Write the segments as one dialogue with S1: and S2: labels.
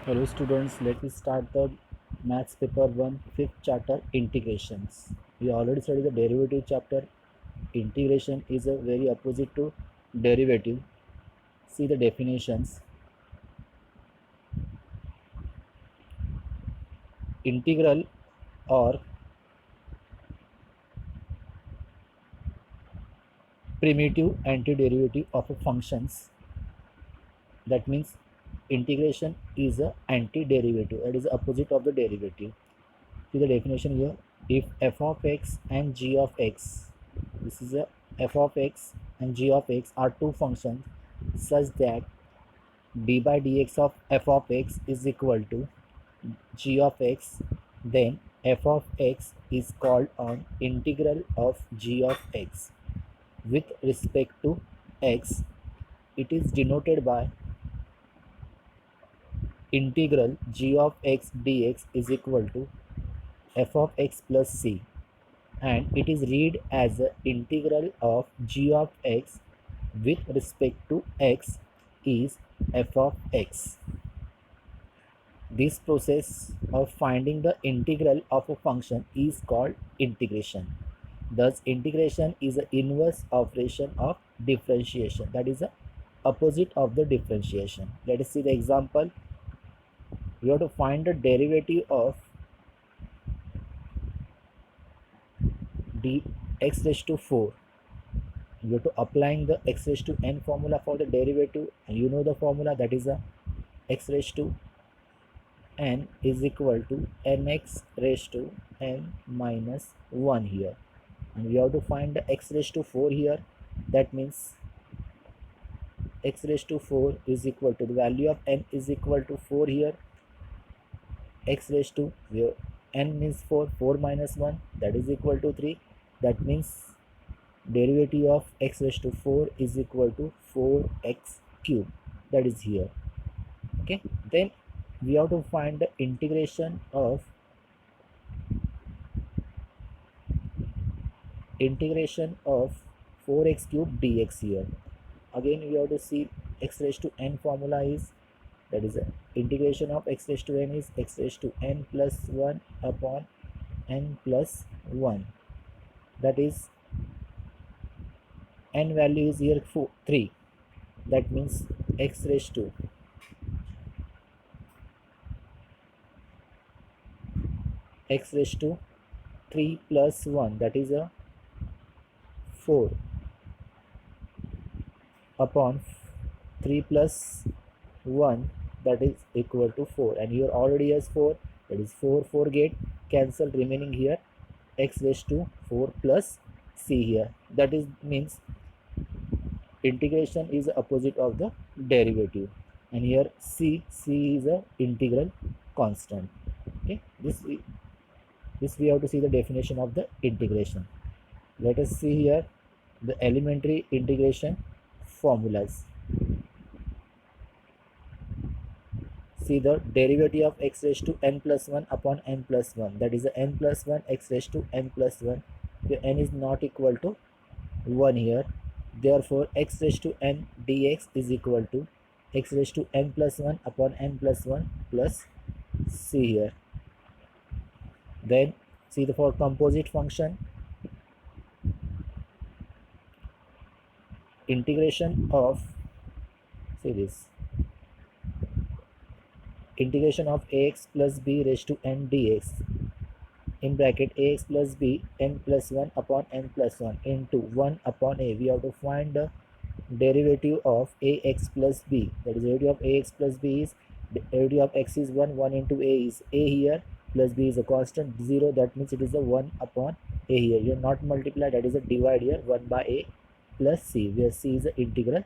S1: Hello students, let me start the maths paper 1 fifth chapter integrations. We already studied the derivative chapter. Integration is a very opposite to derivative. See the definitions. Integral or primitive antiderivative of a functions. That means integration is a antiderivative. That is the opposite of the derivative. See the definition here. If f of x and g of x, this is a f of x and g of x are two functions such that d by dx of f of x is equal to g of x, then f of x is called an integral of g of x with respect to x. It is denoted by integral g of x dx is equal to f of x plus c, and it is read as the integral of g of x with respect to x is f of x. This process of finding the integral of a function is called integration. Thus, integration is the inverse operation of differentiation. That is the opposite of the differentiation. Let us see the example. We have to find the derivative of dx raised to 4. You have to applying the x raised to n formula for the derivative, and you know the formula, that is a x raised to n is equal to nx raised to n minus 1 here, and we have to find the x raised to 4 here. That means x raised to 4 is equal to the value of n is equal to 4 here. X raised to, where n means 4, 4 minus 1, that is equal to 3. That means derivative of x raised to 4 is equal to 4x cube, that is here. Okay, then we have to find the integration of 4x cube dx here. Again we have to see x raised to n formula is, that is integration of x raised to n is x raised to n plus 1 upon n plus 1. That is n value is here 3. That means x raised to x raised to 3 plus 1, that is a 4 upon 3 plus 1, that is equal to 4, and here already has 4, that is 4 get cancel, remaining here x raised to 4 plus c here. That is means integration is the opposite of the derivative, and here c is a integral constant. Okay, this we have to see the definition of the integration. Let us see here the elementary integration formulas. See the derivative of x raised to n plus 1 upon n plus 1, that is n plus 1 x raised to n plus 1, where n is not equal to 1 here. Therefore x raised to n dx is equal to x raised to n plus 1 upon n plus 1 plus c here. Then see the for composite function, integration of, see this, integration of ax plus b raised to n dx in bracket ax plus b n plus 1 upon n plus 1 into 1 upon a. We have to find the derivative of ax plus b, that is derivative of ax plus b is, derivative of x is 1 into a is a here, plus b is a constant 0, that means it is a 1 upon a here. You are not multiply, that is a divide here, 1 by a plus c, where c is the integral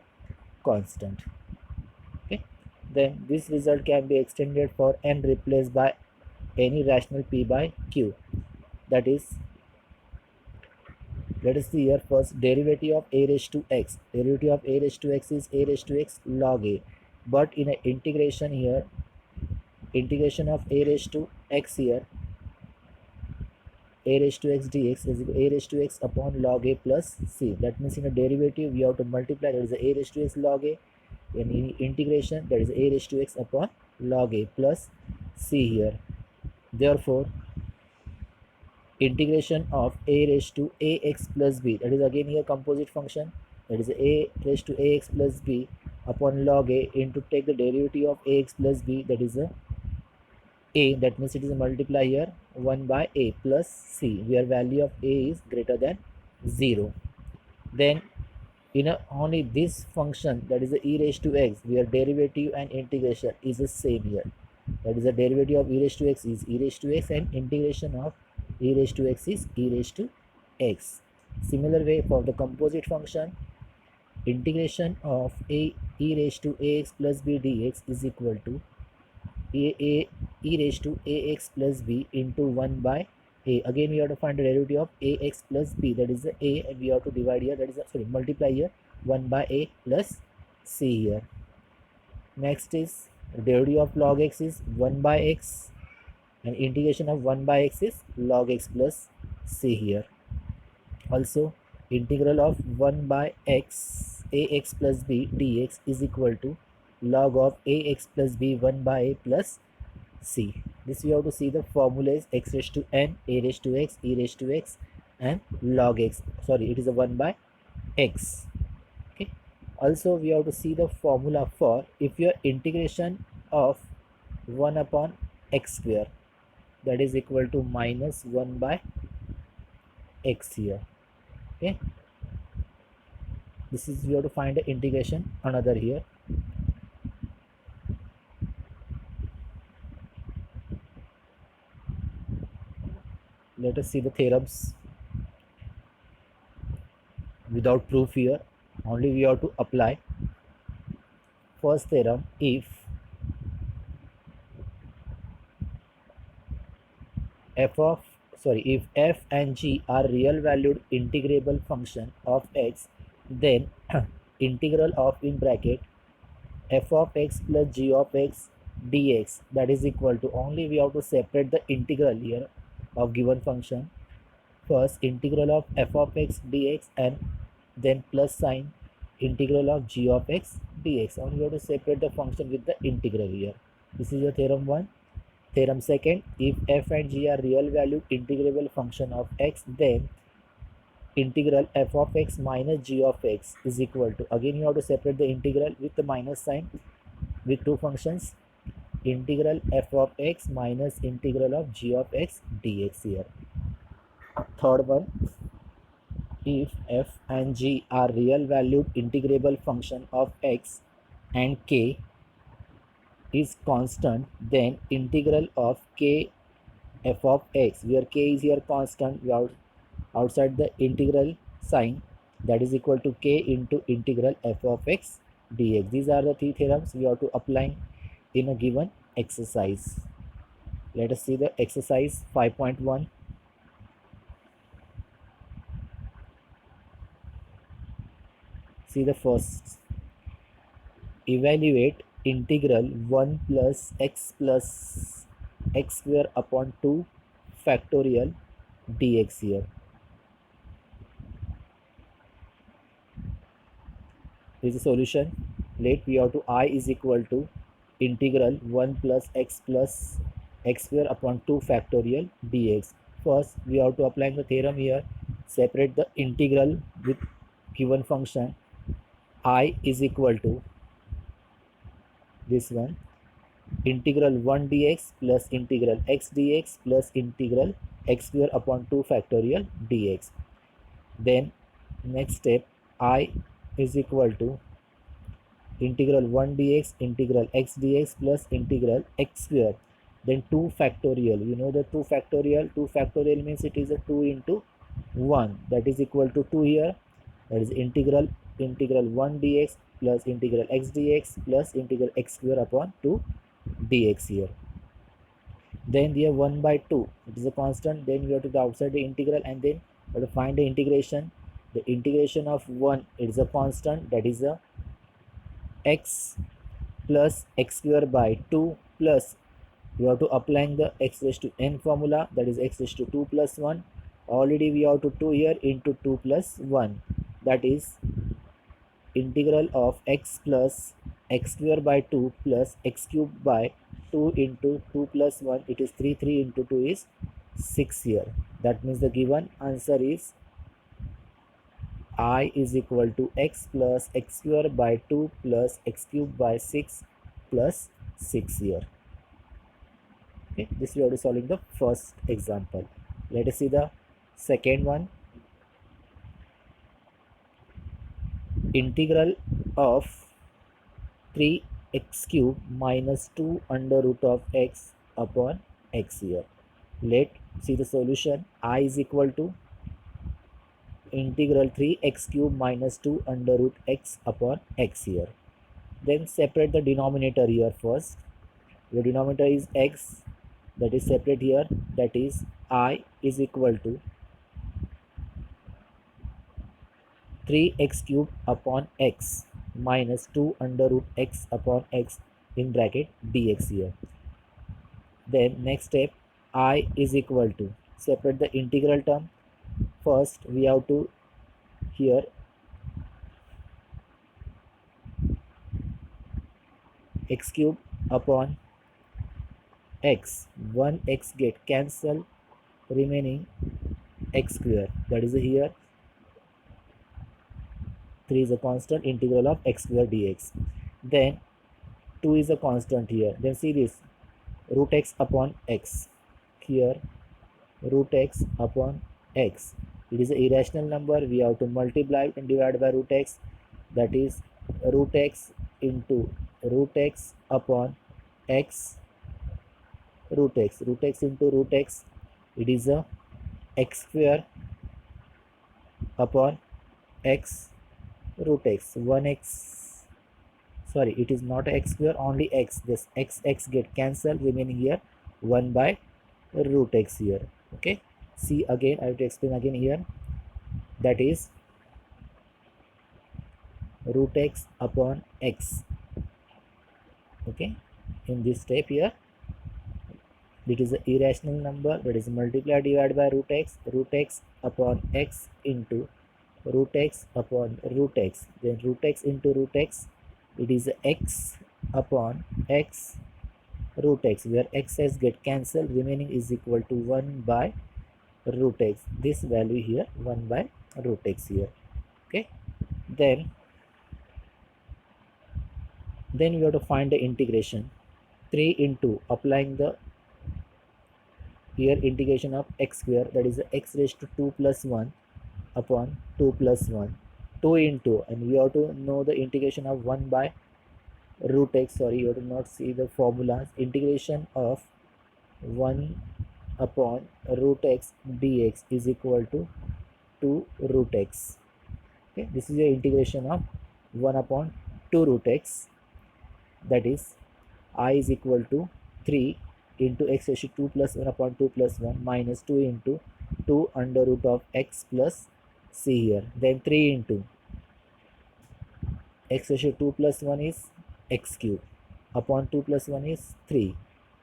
S1: constant. Okay, then this result can be extended for n replaced by any rational p by q. That is, let us see here first derivative of a raised to x. Derivative of a raised to x is a raised to x log a, but in an integration here, integration of a raised to x here, a raised to x dx is equal to a raised to x upon log a plus c. That means in a derivative we have to multiply, that is a raised to x log a, in integration that is a raised to x upon log a plus c here. Therefore, integration of a raised to ax plus b, that is again here composite function, that is a raised to ax plus b upon log a into take the derivative of ax plus b, that is a, that means it is a multiply here 1 by a plus c, where value of a is greater than 0. Then in only this function, that is the e raised to x, where derivative and integration is the same here, that is the derivative of e raised to x is e raised to x and integration of e raised to x is e raised to x. Similar way for the composite function, integration of a e raised to ax plus b dx is equal to e raised to ax plus b into 1 by a. Again we have to find the derivative of ax plus b, that is the a, and we have to divide here, that is sorry, multiply here 1 by a plus c here. Next is derivative of log x is 1 by x and integration of 1 by x is log x plus c here. Also integral of 1 by x ax plus b dx is equal to log of ax plus b 1 by a plus c. This we have to see the formula is x raised to n, a raised to x, e raised to x and log x, sorry it is a 1 by x. Okay. Also we have to see the formula for if your integration of 1 upon x square, that is equal to minus 1 by x here. Okay, this is we have to find the integration another here. Let us see the theorems without proof here, only we have to apply. First theorem, if if f and g are real valued integrable function of x, then integral of in bracket f of x plus g of x dx, that is equal to, only we have to separate the integral here of given function. First integral of f of x dx and then plus sign integral of g of x dx, only we have to separate the function with the integral here. This is your theorem 1. Theorem second, if f and g are real valued integrable function of x, then integral f of x minus g of x is equal to, again you have to separate the integral with the minus sign with two functions, integral f of x minus integral of g of x dx here. Third one, if f and g are real valued integrable function of x and k is constant, then integral of k f of x, where k is here constant, we are outside the integral sign, that is equal to k into integral f of x dx. These are the three theorems we have to apply in a given exercise. Let us see the exercise 5.1. See the first, evaluate integral 1 plus x square upon 2 factorial dx here. This is a solution. Let we have to I is equal to integral 1 plus x square upon 2 factorial dx. First we have to apply the theorem here, separate the integral with given function. I is equal to this one, integral 1 dx plus integral x dx plus integral x square upon 2 factorial dx. Then next step, I is equal to integral 1 dx integral x dx plus integral x square, then 2 factorial, you know the 2 factorial means it is a 2 into 1, that is equal to 2 here, that is integral 1 dx plus integral x dx plus integral x square upon 2 dx here. Then here 1 by 2, it is a constant, then we have to go outside the integral and then we have to find the integration. The integration of 1, it is a constant, that is a x plus x square by 2 plus we have to apply the x raised to n formula, that is x raised to 2 plus 1, already we have to 2 here into 2 plus 1, that is integral of x plus x square by 2 plus x cube by 2 into 2 plus 1, it is 3. 3 into 2 is 6 here. That means the given answer is I is equal to x plus x square by 2 plus x cube by 6 plus 6 here. Okay, this we are solving the first example. Let us see the second one. Integral of 3x cube minus 2 under root of x upon x here. Let's see the solution. I is equal to integral 3x cube minus 2 under root x upon x here. Then separate the denominator here first. The denominator is x, that is separate here, that is I is equal to 3x cube upon x minus 2 under root x upon x in bracket dx here. Then next step, I is equal to separate the integral term. First we have to here x cube upon x, 1x get cancel, remaining x square, that is here 3 is a constant, integral of x square dx. Then 2 is a constant here. Then see this, root x upon x, here root x upon x, it is an irrational number, we have to multiply and divide by root x, that is root x into root x upon x, root x into root x, it is a x square upon x root x, 1x, sorry, it is not x square, only x, this x get cancelled, remaining here 1 by root x here. Okay, see again, I have to explain again here, that is root x upon x. Okay, in this step here, it is an irrational number, that is multiply divided by root x upon x into root x upon root x, then root x into root x, it is x upon x root x, where x's get cancelled, remaining is equal to 1 by root x, this value here 1 by root x here. Okay, then we have to find the integration. 3 into applying the here integration of x square, that is x raised to 2 plus 1 upon 2 plus 1, 2 into, and we have to know the integration of 1 by root x, sorry, you have to not see the formulas, integration of 1 upon root x dx is equal to 2 root x. Okay, this is the integration of 1 upon 2 root x, that is I is equal to 3 into x raised to 2 plus 1 upon 2 plus 1 minus 2 into 2 under root of x plus c here, then 3 into x raised to 2 plus 1 is x cube upon 2 plus 1 is 3,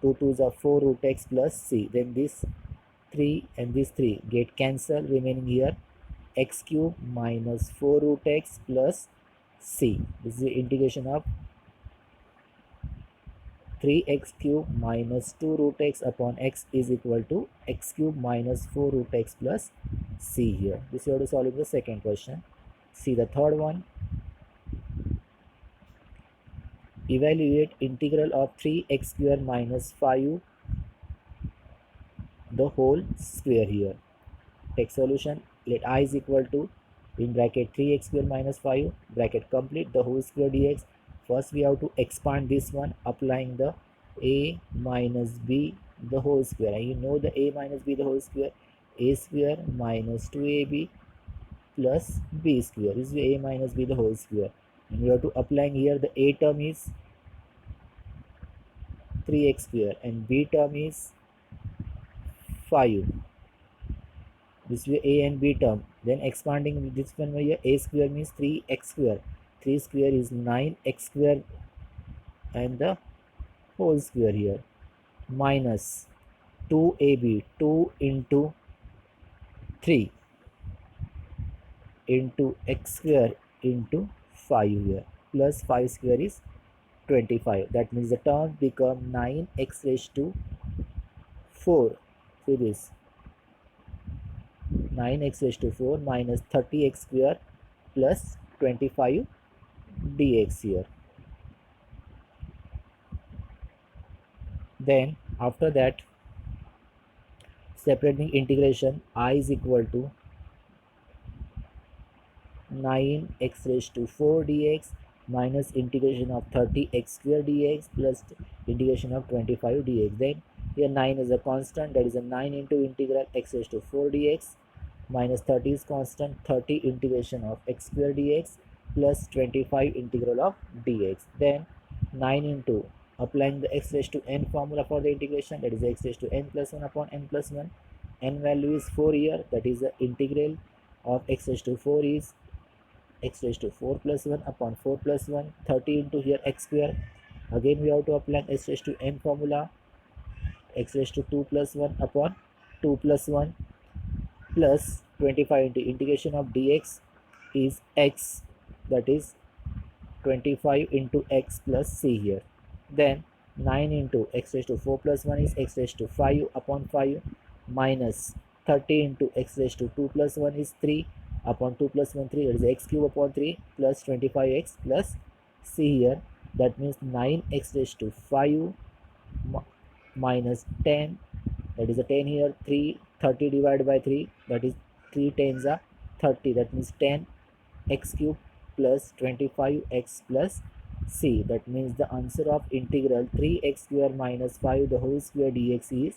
S1: 2 2s are 4 root x plus c, then this 3 and this 3 get cancelled, remaining here x cube minus 4 root x plus c, this is the integration of 3x cube minus 2 root x upon x is equal to x cube minus 4 root x plus c here. This you have to solve in the second question. See the third one. Evaluate integral of 3x square minus 5 the whole square here. Take solution. Let I is equal to in bracket 3x square minus 5 bracket complete the whole square dx. First we have to expand this one, applying the a minus b the whole square, and you know the a minus b the whole square, a square minus 2ab plus b square is a minus b the whole square, and we have to applying here the a term is 3x square and b term is 5, this way a and b term, then expanding this one here, a square means 3x square, 3 square is 9x square and the whole square here, minus 2ab, 2 into 3 into x square into 5 here, plus 5 square is 25. That means the term become 9x raised to 4. See this, 9x raised to 4 minus 30x square plus 25 dx here. Then after that, separating integration, I is equal to 9x raised to 4 dx minus integration of 30x square dx plus integration of 25 dx. Then here 9 is a constant, that is a 9 into integral x raised to 4 dx minus 30 is constant, 30 integration of x square dx plus 25 integral of dx. Then 9 into applying the x raised to n formula for the integration, that is x raised to n plus 1 upon n plus 1. N value is 4 here, that is the integral of x raised to 4 is x raised to 4 plus 1 upon 4 plus 1, 30 into here x square. Again we have to apply x raised to n formula, x raised to 2 plus 1 upon 2 plus 1 plus 25 into integration of dx is x, that is 25 into x plus c here. Then 9 into x raised to 4 plus 1 is x raised to 5 upon 5 minus 30 into x raised to 2 plus 1 is 3 upon 2 plus 1 3, that is x cube upon 3 plus 25x plus c here. That means 9x raised to 5 minus 10, that is a 10 here, 3, 30 divided by 3, that is 3 tens are 30, that means 10 x cube plus 25x plus c. That means the answer of integral 3x square minus 5 the whole square dx is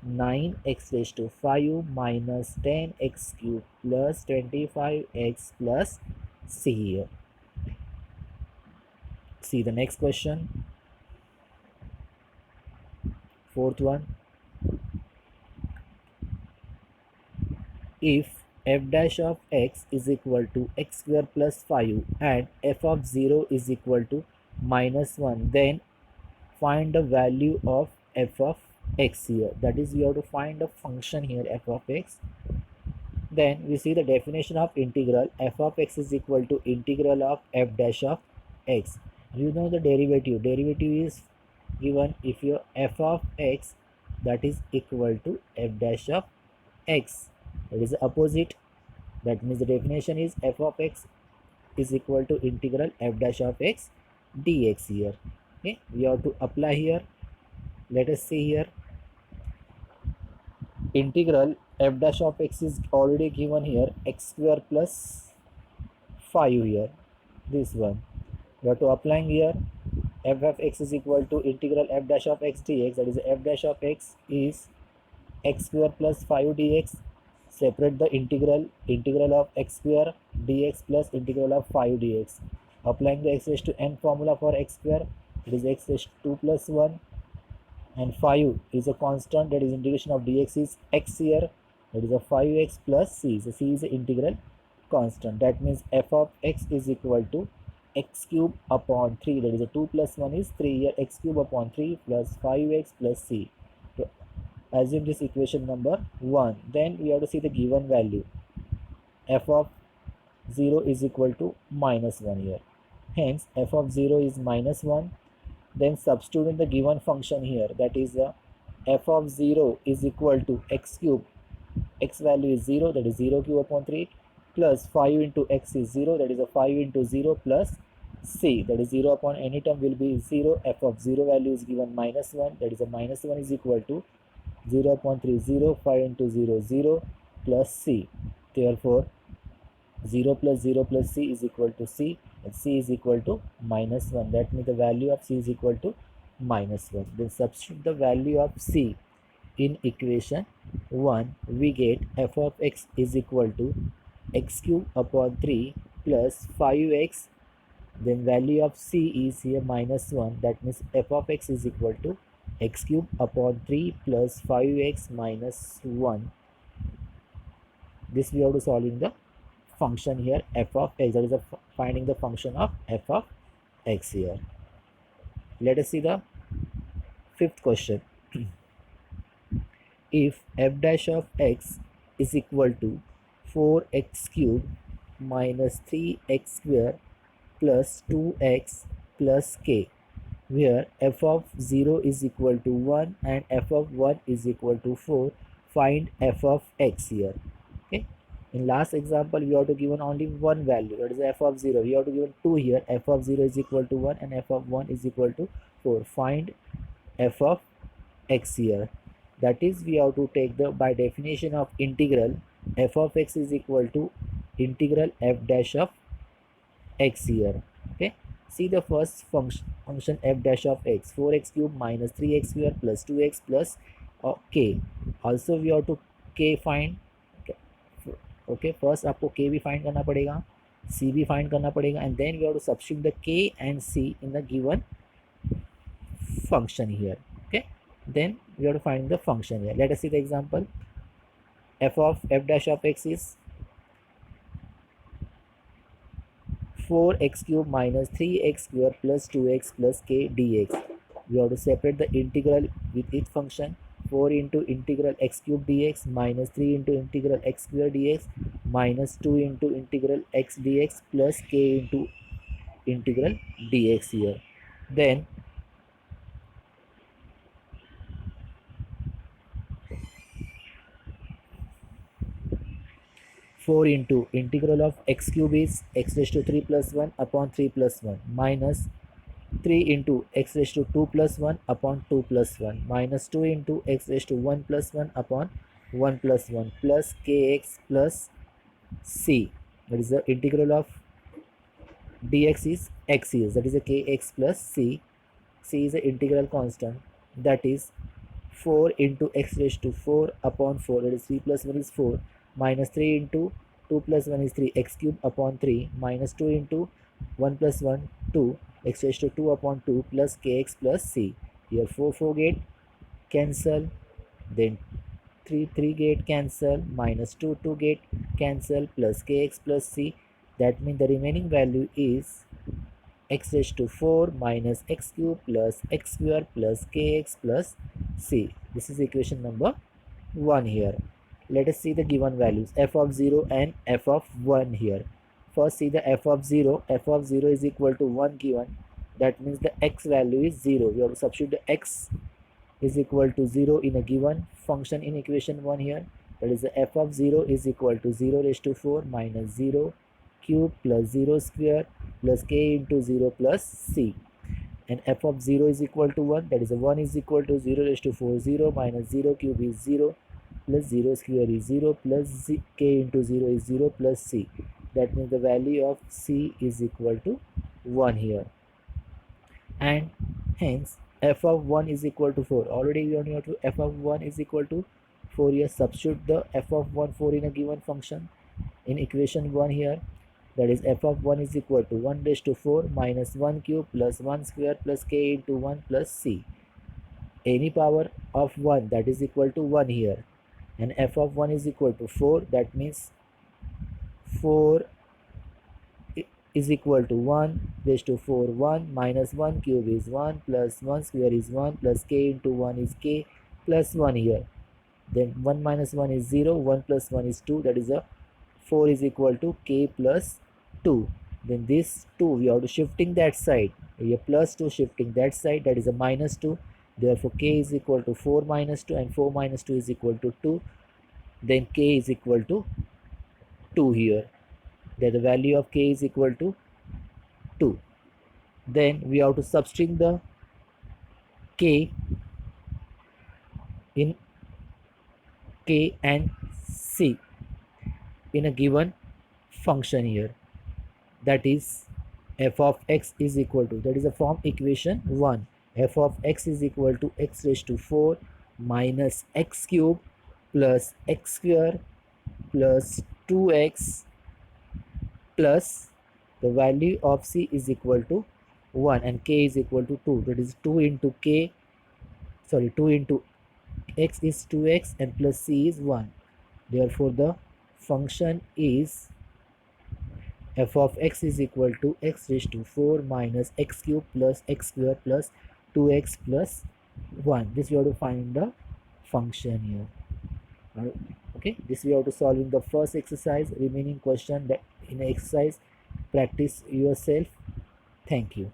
S1: 9x raised to 5 minus 10x cube plus 25x plus c here. See the next question, fourth one. If f dash of x is equal to x square plus 5 and f of 0 is equal to minus 1, then find the value of f of x here. That is, we have to find a function here f of x. Then we see the definition of integral. F of x is equal to integral of f dash of x. You know the derivative. Derivative is given if your f of x that is equal to f dash of x. That is the opposite. That means the definition is f of x is equal to integral f dash of x dx here. Okay, we have to apply here. Let us see here. Integral f dash of x is already given here, x square plus 5 here, this one. We have to applying here f of x is equal to integral f dash of x dx, that is f dash of x is x square plus 5 dx. Separate the integral of x square dx plus integral of 5 dx. Applying the x raised to n formula for x square, it is x raised to 2 plus 1 and 5 is a constant, that is integration of dx is x here, that is a 5x plus c. So c is the integral constant. That means f of x is equal to x cube upon 3, that is a 2 plus 1 is 3 here, x cube upon 3 plus 5x plus c. So assume this equation number 1. Then we have to see the given value. F of 0 is equal to minus 1 here. Hence f of 0 is minus 1. Then substitute in the given function here, that is f of 0 is equal to x cube, x value is 0, that is 0 cube upon 3 plus 5 into x is 0, that is a 5 into 0 plus c, that is 0 upon any term will be 0. F of 0 value is given minus 1, that is a minus 1 is equal to 0 upon 3 0, 5 into 0 0 plus c. Therefore 0 plus 0 plus c is equal to c, and c is equal to minus 1. That means the value of c is equal to minus 1. Then substitute the value of c in equation 1. We get f of x is equal to x cube upon 3 plus 5x. Then value of c is here minus 1. That means f of x is equal to x cube upon 3 plus 5x minus 1. This we have to solve in the function here f of x, that is finding the function of f of x here. Let us see the fifth question. If f dash of x is equal to 4x cube minus 3x square plus 2x plus k, where f of 0 is equal to 1 and f of 1 is equal to 4. Find f of x here. Okay, in last example we have to given only one value, that is f of 0. We have to given 2 here. F of 0 is equal to 1 and f of 1 is equal to 4. Find f of x here. That is, we have to take the, by definition of integral, f of x is equal to integral f dash of x here. Okay, see the first function f dash of x, 4x cube minus 3x square plus 2x plus k. Also we have to k find. Okay, first आपको k भी find करना पड़ेगा, c भी find करना पड़ेगा, and then we have to substitute the k and c in the given function here. Okay, then we have to find the function here. Let us see the example. F of f dash of x is 4x cube minus 3x square plus 2x plus k dx. We have to separate the integral with its function. 4 into integral x cube dx minus 3 into integral x square dx minus 2 into integral x dx plus k into integral dx here. Then 4 into integral of x cube is x raised to 3 plus 1 upon 3 plus 1 minus 3 into x raised to 2 plus 1 upon 2 plus 1 minus 2 into x raised to 1 plus 1 upon 1 plus 1 plus kx plus c. That is the integral of dx is x is, that is a kx plus c. C is the integral constant, that is 4 into x raised to 4 upon 4, that is 3 plus 1 is 4 minus 3 into 2 plus 1 is 3 x cube upon 3 minus 2 into 1 plus 1 2 x raised to 2 upon 2 plus kx plus c. Here 4 get cancel, then 3 get cancel, minus 2 get cancel plus kx plus c. That means the remaining value is x raised to 4 minus x cube plus x square plus kx plus c. This is equation number 1 here. Let us see the given values f of 0 and f of 1 here. First see the f of 0. F of 0 is equal to 1 given. That means the x value is 0. We have to substitute the x is equal to 0 in a given function in equation 1 here. That is the f of 0 is equal to 0 raised to 4 minus 0 cube plus 0 square plus k into 0 plus c. And f of 0 is equal to 1, that is a 1 is equal to 0 raised to 4 0 minus 0 cube is 0 plus 0 square is 0 plus k into 0 is 0 plus c. That means the value of c is equal to 1 here, and hence f of 1 is equal to 4. Already we know to f of 1 is equal to 4 here. Substitute the f of 1 4 in a given function in equation 1 here. That is f of 1 is equal to 1 raised to 4 minus 1 cube plus 1 square plus k into 1 plus c. Any power of 1, that is equal to 1 here, and f of 1 is equal to 4. That means 4 is equal to 1 raised to 4 1 minus 1 cube is 1 plus 1 square is 1 plus k into 1 is k plus 1 here. Then 1 minus 1 is 0, 1 plus 1 is 2, that is a 4 is equal to k plus 2. Then this 2 we have to shifting that side, a plus 2 shifting that side, that is a minus 2. Therefore k is equal to 4 minus 2 and 4 minus 2 is equal to 2. Then k is equal to 2 here, that the value of k is equal to 2. Then we have to substitute the k in k and c in a given function here. That is f of x is equal to, that is a form equation 1, f of x is equal to x raised to 4 minus x cube plus x square plus 2x plus the value of c is equal to 1 and k is equal to 2. That is 2 into k, sorry 2 into x is 2x and plus c is 1. Therefore the function is f of x is equal to x raised to 4 minus x cube plus x square plus 2x plus 1. This we have to find the function here. Okay, this we have to solve in the first exercise. Remaining question that in the exercise practice yourself. Thank you.